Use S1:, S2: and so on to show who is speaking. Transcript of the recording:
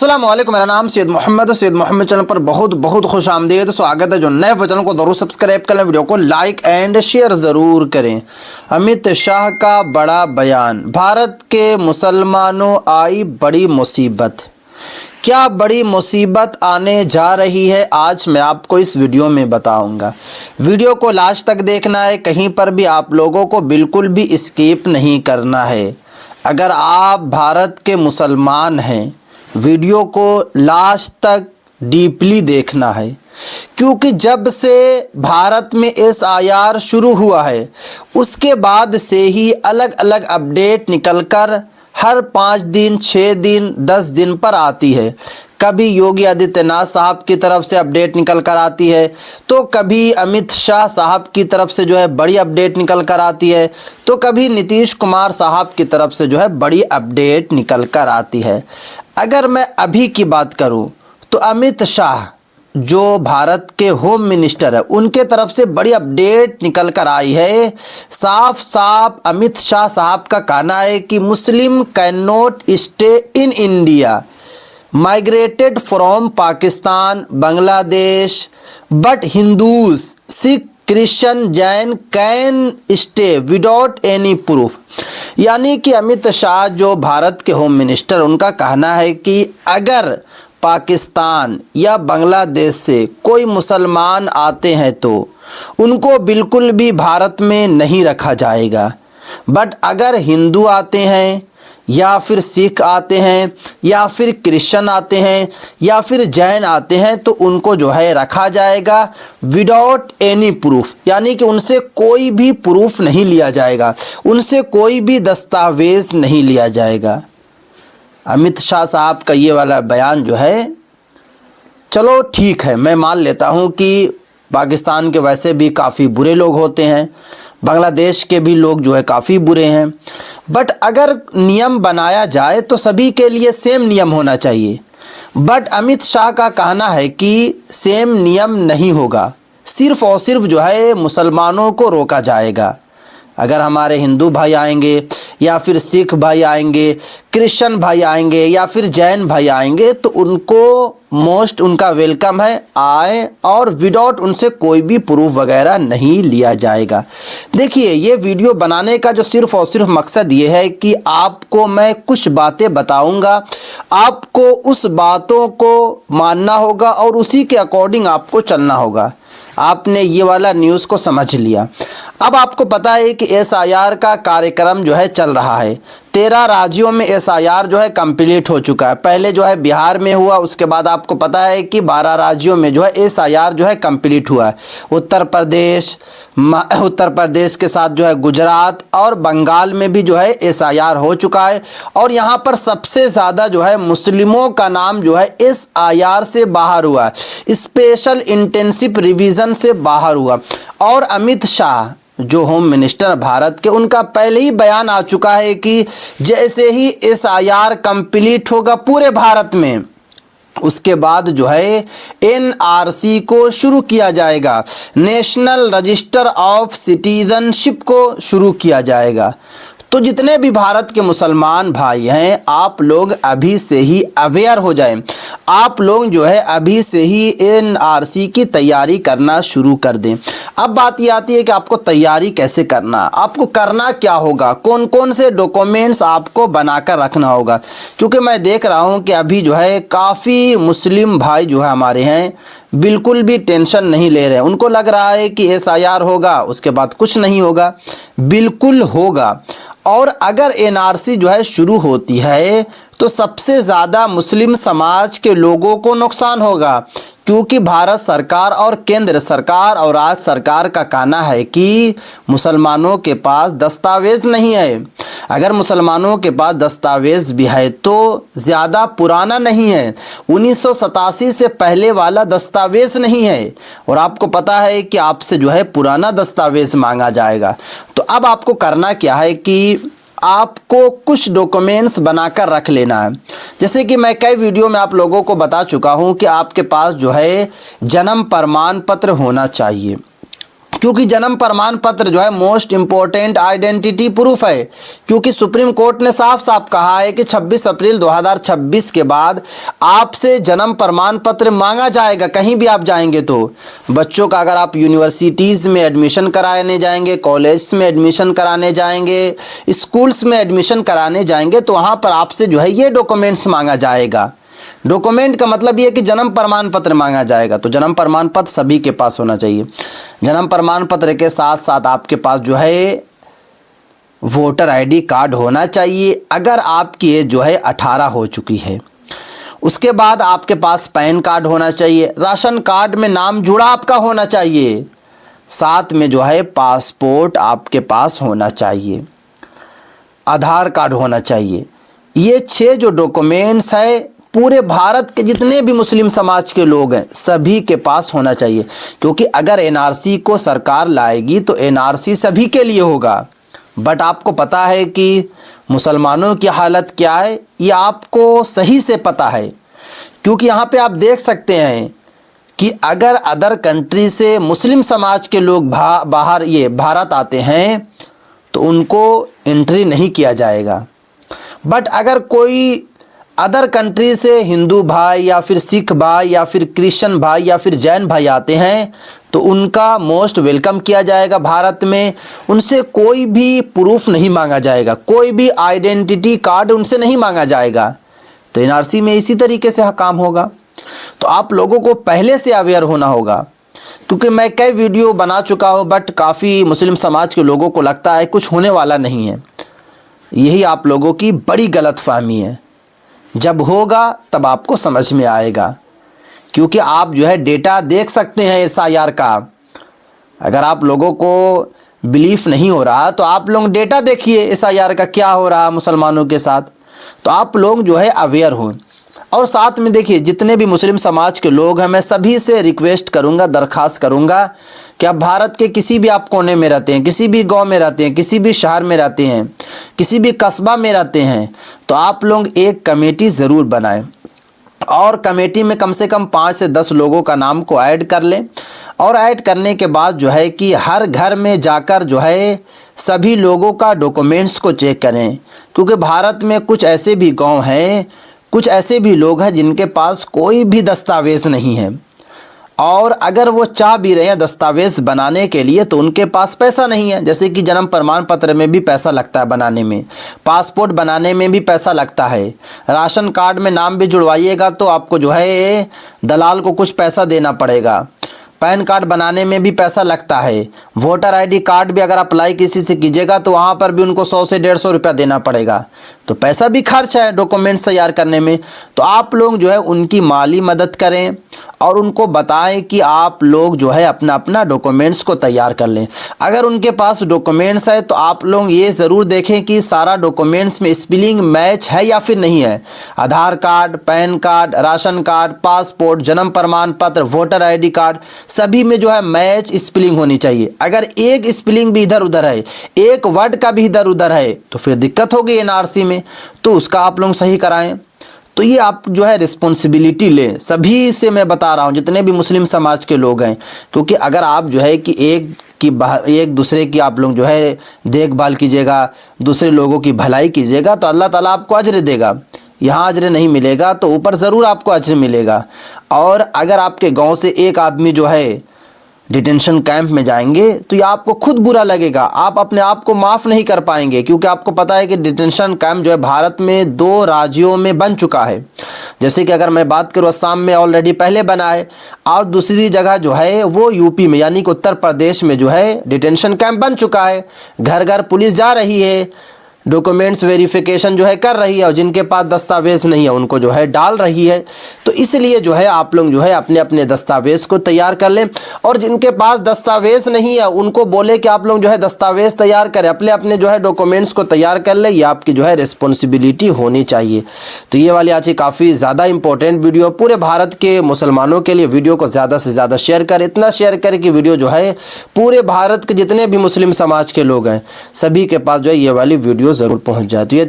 S1: अस्सलाम वालेकुम। मेरा नाम सैयद मोहम्मद चैनल पर बहुत बहुत खुश आमदीद स्वागत है। जो नए चैनल को ज़रूर सब्सक्राइब करें, वीडियो को लाइक एंड शेयर ज़रूर करें। अमित शाह का बड़ा बयान, भारत के मुसलमानों आई बड़ी मुसीबत। क्या बड़ी मुसीबत आने जा रही है, आज मैं आपको इस वीडियो में बताऊंगा। वीडियो को लास्ट तक देखना है, कहीं पर भी आप लोगों को बिल्कुल भी स्किप नहीं करना है। अगर आप भारत के मुसलमान हैं, वीडियो को लास्ट तक डीपली देखना है, क्योंकि जब से भारत में एसआईआर शुरू हुआ है उसके बाद से ही अलग अलग अपडेट निकलकर हर 5 दिन 6 दिन 10 दिन पर आती है। कभी योगी आदित्यनाथ साहब की तरफ से अपडेट निकल कर आती है, तो कभी अमित शाह साहब की तरफ से जो है बड़ी अपडेट निकल कर आती है, तो कभी नीतीश कुमार साहब की तरफ से जो है बड़ी अपडेट निकल कर आती है। अगर मैं अभी की बात करूं तो अमित शाह जो भारत के होम मिनिस्टर है, उनके तरफ से बड़ी अपडेट निकल कर आई है। साफ साफ अमित शाह साहब का कहना है कि Muslim can not stay in India, migrated from Pakistan Bangladesh, but Hindus Sikh Christian Jain can stay without any proof. यानी कि अमित शाह जो भारत के होम मिनिस्टर, उनका कहना है कि अगर पाकिस्तान या बांग्लादेश से कोई मुसलमान आते हैं तो उनको बिल्कुल भी भारत में नहीं रखा जाएगा, बट अगर हिंदू आते हैं या फिर सिख आते हैं या फिर क्रिश्चियन आते हैं या फिर जैन आते हैं तो उनको जो है रखा जाएगा विदाउट एनी प्रूफ। यानी कि उनसे कोई भी प्रूफ नहीं लिया जाएगा, उनसे कोई भी दस्तावेज नहीं लिया जाएगा। अमित शाह साहब का ये वाला बयान जो है, चलो ठीक है, मैं मान लेता हूँ कि पाकिस्तान के वैसे भी काफ़ी बुरे लोग होते हैं, बांग्लादेश के भी लोग जो है काफ़ी बुरे हैं, बट अगर नियम बनाया जाए तो सभी के लिए सेम नियम होना चाहिए। बट अमित शाह का कहना है कि सेम नियम नहीं होगा, सिर्फ़ और सिर्फ जो है मुसलमानों को रोका जाएगा। अगर हमारे हिंदू भाई आएंगे या फिर सिख भाई आएंगे, क्रिश्चियन भाई आएंगे या फिर जैन भाई आएंगे तो उनको मोस्ट उनका वेलकम है, आए, और विदाउट उनसे कोई भी प्रूफ वगैरह नहीं लिया जाएगा। देखिए, ये वीडियो बनाने का जो सिर्फ़ और सिर्फ मकसद ये है कि आपको मैं कुछ बातें बताऊंगा, आपको उस बातों को मानना होगा और उसी के अकॉर्डिंग आपको चलना होगा। आपने ये वाला न्यूज़ को समझ लिया। अब आपको पता है कि एसआईआर का कार्यक्रम जो है चल रहा है। 13 राज्यों में एसआईआर जो है कंप्लीट हो चुका है। पहले जो है बिहार में हुआ, उसके बाद आपको पता है कि 12 राज्यों में जो है एसआईआर जो है कंप्लीट हुआ है। उत्तर प्रदेश के साथ जो है गुजरात और बंगाल में भी जो है एसआईआर हो चुका है। और यहाँ पर सबसे ज़्यादा जो है मुस्लिमों का नाम जो है एसआईआर से बाहर हुआ है, स्पेशल इंटेंसिव रिवीजन से बाहर हुआ। और अमित शाह जो होम मिनिस्टर भारत के, उनका पहले ही बयान आ चुका है कि जैसे ही एसआईआर कंप्लीट होगा पूरे भारत में, उसके बाद जो है एनआरसी को शुरू किया जाएगा, नेशनल रजिस्टर ऑफ सिटीजनशिप को शुरू किया जाएगा। तो जितने भी भारत के मुसलमान भाई हैं, आप लोग अभी से ही अवेयर हो जाएं। आप लोग जो है अभी से ही एनआरसी की तैयारी करना शुरू कर दें। अब बात ये आती है कि आपको तैयारी कैसे करना, आपको करना क्या होगा, कौन कौन से डॉक्यूमेंट्स आपको बनाकर रखना होगा। क्योंकि मैं देख रहा हूँ कि अभी जो है काफ़ी मुस्लिम भाई जो है हमारे हैं बिल्कुल भी टेंशन नहीं ले रहे हैं। उनको लग रहा है कि एसआईआर होगा उसके बाद कुछ नहीं होगा, बिल्कुल होगा। और अगर एनआरसी जो है शुरू होती है तो सबसे ज़्यादा मुस्लिम समाज के लोगों को नुकसान होगा, क्योंकि भारत सरकार और केंद्र सरकार और राज्य सरकार का कहना है कि मुसलमानों के पास दस्तावेज़ नहीं है। अगर मुसलमानों के पास दस्तावेज़ भी है तो ज़्यादा पुराना नहीं है, 1987 से पहले वाला दस्तावेज़ नहीं है, और आपको पता है कि आपसे जो है पुराना दस्तावेज़ मांगा जाएगा। तो अब आपको करना क्या है कि आपको कुछ डॉक्यूमेंट्स बनाकर रख लेना है। जैसे कि मैं कई वीडियो में आप लोगों को बता चुका हूं कि आपके पास जो है जन्म प्रमाण पत्र होना चाहिए। क्योंकि जन्म प्रमाण पत्र जो है मोस्ट इम्पोर्टेंट आइडेंटिटी प्रूफ है। क्योंकि सुप्रीम कोर्ट ने साफ साफ कहा है कि 26 अप्रैल 2026 के बाद आपसे जन्म प्रमाण पत्र मांगा जाएगा कहीं भी आप जाएंगे तो। बच्चों का अगर आप यूनिवर्सिटीज़ में एडमिशन कराने जाएंगे, कॉलेज में एडमिशन कराने जाएंगे, स्कूल्स में एडमिशन कराने जाएंगे तो वहाँ पर आपसे जो है ये डॉक्यूमेंट्स मांगा जाएगा। डॉक्यूमेंट का मतलब ये है कि जन्म प्रमाण पत्र मांगा जाएगा। तो जन्म प्रमाण पत्र सभी के पास होना चाहिए। जन्म प्रमाण पत्र के साथ साथ आपके पास जो है वोटर आईडी कार्ड होना चाहिए अगर आपकी एज जो है 18 हो चुकी है। उसके बाद आपके पास पैन कार्ड होना चाहिए, राशन कार्ड में नाम जुड़ा आपका होना चाहिए, साथ में जो है पासपोर्ट आपके पास होना चाहिए, आधार कार्ड होना चाहिए। ये 6 जो डॉक्यूमेंट्स है पूरे भारत के जितने भी मुस्लिम समाज के लोग हैं सभी के पास होना चाहिए। क्योंकि अगर एनआरसी को सरकार लाएगी तो एनआरसी सभी के लिए होगा। बट आपको पता है कि मुसलमानों की हालत क्या है, ये आपको सही से पता है। क्योंकि यहाँ पे आप देख सकते हैं कि अगर अदर कंट्री से मुस्लिम समाज के लोग बाहर ये भारत आते हैं तो उनको एंट्री नहीं किया जाएगा। बट अगर कोई अदर कंट्री से हिंदू भाई या फिर सिख भाई या फिर क्रिश्चियन भाई या फिर जैन भाई आते हैं तो उनका मोस्ट वेलकम किया जाएगा भारत में। उनसे कोई भी प्रूफ नहीं मांगा जाएगा, कोई भी आइडेंटिटी कार्ड उनसे नहीं मांगा जाएगा। तो एनआरसी में इसी तरीके से काम होगा। तो आप लोगों को पहले से अवेयर होना होगा। क्योंकि मैं कई वीडियो बना चुका हूँ बट काफ़ी मुस्लिम समाज के लोगों को लगता है कुछ होने वाला नहीं है। यही आप लोगों की बड़ी गलतफहमी है। जब होगा तब आपको समझ में आएगा। क्योंकि आप जो है डेटा देख सकते हैं एसआईआर का। अगर आप लोगों को बिलीफ नहीं हो रहा तो आप लोग डेटा देखिए एसआईआर का क्या हो रहा मुसलमानों के साथ। तो आप लोग जो है अवेयर हो। और साथ में देखिए जितने भी मुस्लिम समाज के लोग हैं मैं सभी से रिक्वेस्ट करूंगा, दरख्वास्त करूंगा कि आप भारत के किसी भी आप कोने में रहते हैं, किसी भी गांव में रहते हैं, किसी भी शहर में रहते हैं, किसी भी कस्बा में रहते हैं तो आप लोग एक कमेटी ज़रूर बनाएं और कमेटी में कम से कम 5 से 10 लोगों का नाम को ऐड कर लें। और ऐड करने के बाद जो है कि हर घर में जाकर जो है सभी लोगों का डॉक्यूमेंट्स को चेक करें। क्योंकि भारत में कुछ ऐसे भी गाँव हैं, कुछ ऐसे भी लोग हैं जिनके पास कोई भी दस्तावेज़ नहीं है। और अगर वो चाह भी रहे हैं दस्तावेज़ बनाने के लिए तो उनके पास पैसा नहीं है। जैसे कि जन्म प्रमाण पत्र में भी पैसा लगता है बनाने में, पासपोर्ट बनाने में भी पैसा लगता है, राशन कार्ड में नाम भी जुड़वाइएगा तो आपको जो है दलाल को कुछ पैसा देना पड़ेगा, पैन कार्ड बनाने में भी पैसा लगता है, वोटर आईडी कार्ड भी अगर अप्लाई किसी से कीजिएगा तो वहाँ पर भी उनको 100 से 150 रुपया देना पड़ेगा। तो पैसा भी खर्च है डॉक्यूमेंट्स तैयार करने में। तो आप लोग जो है उनकी माली मदद करें और उनको बताएं कि आप लोग जो है अपना अपना डॉक्यूमेंट्स को तैयार कर लें। अगर उनके पास डॉक्यूमेंट्स है तो आप लोग ये ज़रूर देखें कि सारा डॉक्यूमेंट्स में स्पेलिंग मैच है या फिर नहीं है। Aadhaar card, PAN card, ration card, passport, जन्म प्रमाण पत्र, वोटर आईडी कार्ड सभी में जो है मैच स्पेलिंग होनी चाहिए। अगर एक स्पेलिंग भी इधर उधर है, एक वर्ड का भी इधर उधर है तो फिर दिक्कत होगी एनआरसी में। तो उसका आप लोग सही कराएं। तो ये आप जो है रिस्पॉन्सिबिलिटी लें। सभी से मैं बता रहा हूँ जितने भी मुस्लिम समाज के लोग हैं। क्योंकि अगर आप जो है कि एक दूसरे की आप लोग जो है देखभाल कीजिएगा, दूसरे लोगों की भलाई कीजिएगा तो अल्लाह ताला आपको अज्र देगा। यहाँ अज्र नहीं मिलेगा तो ऊपर ज़रूर आपको अज्र मिलेगा। और अगर आपके गांव से एक आदमी जो है डिटेंशन कैंप में जाएंगे तो ये आपको खुद बुरा लगेगा, आप अपने आप को माफ़ नहीं कर पाएंगे। क्योंकि आपको पता है कि डिटेंशन कैंप जो है भारत में 2 राज्यों में बन चुका है। जैसे कि अगर मैं बात करूँ असम में ऑलरेडी पहले बना है और दूसरी जगह जो है वो यूपी में यानी कि उत्तर प्रदेश में जो है डिटेंशन कैंप बन चुका है। घर घर पुलिस जा रही है, डॉक्यूमेंट्स वेरिफिकेशन जो है कर रही है और जिनके पास दस्तावेज़ नहीं है उनको जो है डाल रही है। तो इसलिए जो है आप लोग जो है अपने अपने दस्तावेज़ को तैयार कर लें। और जिनके पास दस्तावेज़ नहीं है उनको बोले कि आप लोग जो है दस्तावेज़ तैयार करें, अपने अपने जो है डॉक्यूमेंट्स को तैयार कर लें। ये आपकी जो है रिस्पॉन्सिबिलिटी होनी चाहिए। तो ये वाली आज काफ़ी ज़्यादा इंपॉर्टेंट वीडियो, पूरे भारत के मुसलमानों के लिए वीडियो को ज़्यादा से ज़्यादा शेयर करें। इतना शेयर करें कि वीडियो जो है पूरे भारत के जितने भी मुस्लिम समाज के लोग हैं सभी के पास जो है ये वाली वीडियो ज़रूर पहुंच जाए। तो ये